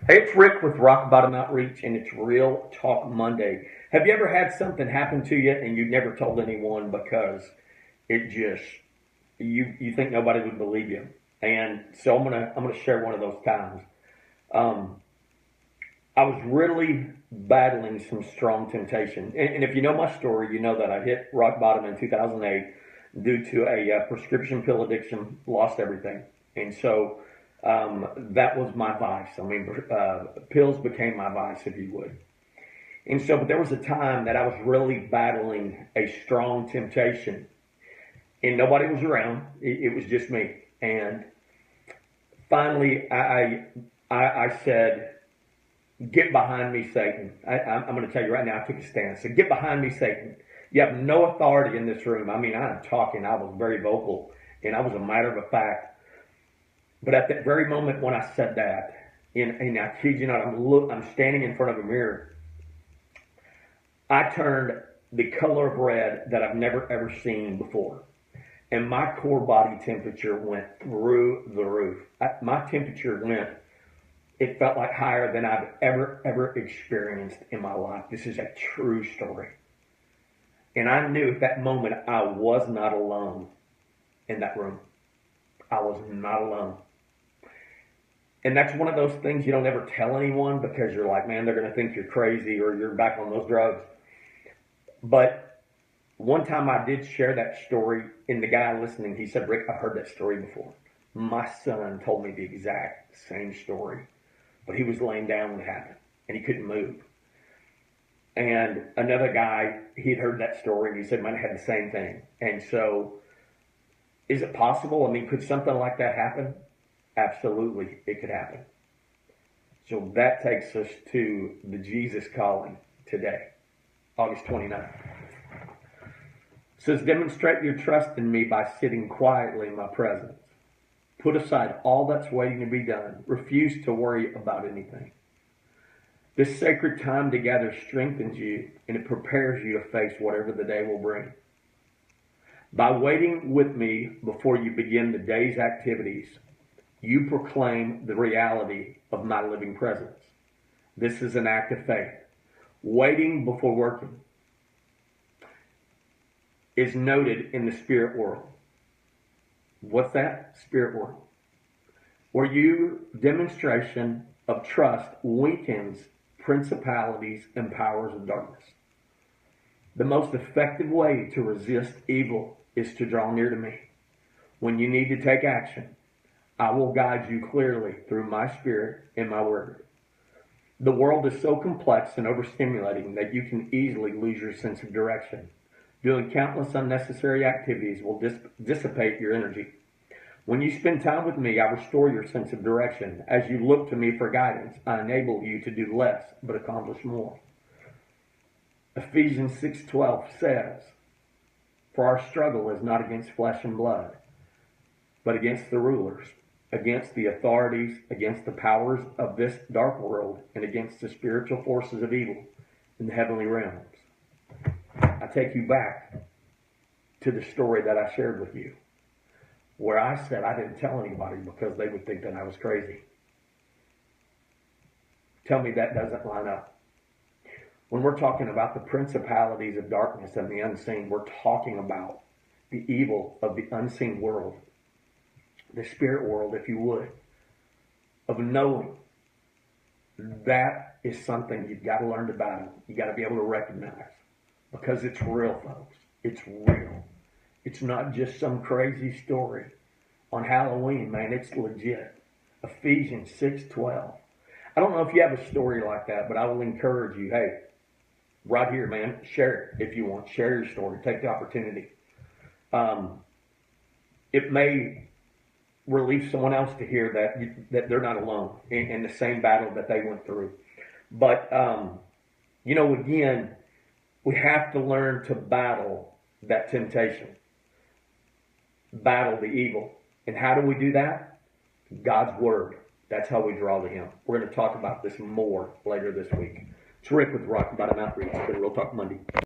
Hey, it's Rick with Rock Bottom Outreach, and it's Real Talk Monday. Have you ever had something happen to you and you never told anyone because it just you think nobody would believe you? And so I'm gonna share one of those times. Um, I was really battling some strong temptation, and if you know my story, you know that I hit rock bottom in 2008 due to a prescription pill addiction, lost everything, and so that was my vice. I mean, pills became my vice, if you would. And so, but there was a time that I was really battling a strong temptation, and nobody was around. It was just me. And finally, I said, "Get behind me, Satan." I'm going to tell you right now, I took a stance. So, get behind me, Satan. You have no authority in this room. I mean, I'm talking. I was very vocal, and I was a matter of fact. But at that very moment when I said that, and I kid you not, I'm standing in front of a mirror. I turned the color of red that I've never ever seen before, and my core body temperature went through the roof. My temperature went. It felt like higher than I've ever experienced in my life. This is a true story, and I knew at that moment I was not alone in that room. I was not alone. And that's one of those things you don't ever tell anyone because you're like, man, they're going to think you're crazy or you're back on those drugs. But one time I did share that story, and the guy listening, he said, Rick, I've heard that story before. My son told me the exact same story, but he was laying down when it happened, and he couldn't move. And another guy, he'd heard that story, and he said, man, I had the same thing. And so, is it possible? I mean, could something like that happen? Absolutely, it could happen. So that takes us to the Jesus calling today, August 29th. It says, demonstrate your trust in me by sitting quietly in my presence. Put aside all that's waiting to be done. Refuse to worry about anything. This sacred time together strengthens you and it prepares you to face whatever the day will bring. By waiting with me before you begin the day's activities, you proclaim the reality of my living presence. This is an act of faith. Waiting before working is noted in the spirit world. What's that? Spirit world. Where your demonstration of trust weakens principalities and powers of darkness. The most effective way to resist evil is to draw near to me. When you need to take action, I will guide you clearly through my spirit and my word. The world is so complex and overstimulating that you can easily lose your sense of direction. Doing countless unnecessary activities will dissipate your energy. When you spend time with me, I restore your sense of direction. As you look to me for guidance, I enable you to do less but accomplish more. Ephesians 6:12 says, for our struggle is not against flesh and blood, but against the rulers, against the authorities, against the powers of this dark world, and against the spiritual forces of evil in the heavenly realms. I take you back to the story that I shared with you, where I said I didn't tell anybody because they would think that I was crazy. Tell me that doesn't line up. When we're talking about the principalities of darkness and the unseen, we're talking about the evil of the unseen world, the spirit world, if you would, of knowing. That is something you've got to learn to battle. You got to be able to recognize, because it's real, folks. It's real. It's not just some crazy story on Halloween, man. It's legit. Ephesians 6:12. I don't know if you have a story like that, but I will encourage you, hey, right here, man, share it if you want. Share your story. Take the opportunity. It may relieve someone else to hear that they're not alone in the same battle that they went through. But, again, we have to learn to battle that temptation, battle the evil. And how do we do that? God's Word. That's how we draw to Him. We're going to talk about this more later this week. It's Rick with Rock Bottom Outreach for Real Talk Monday.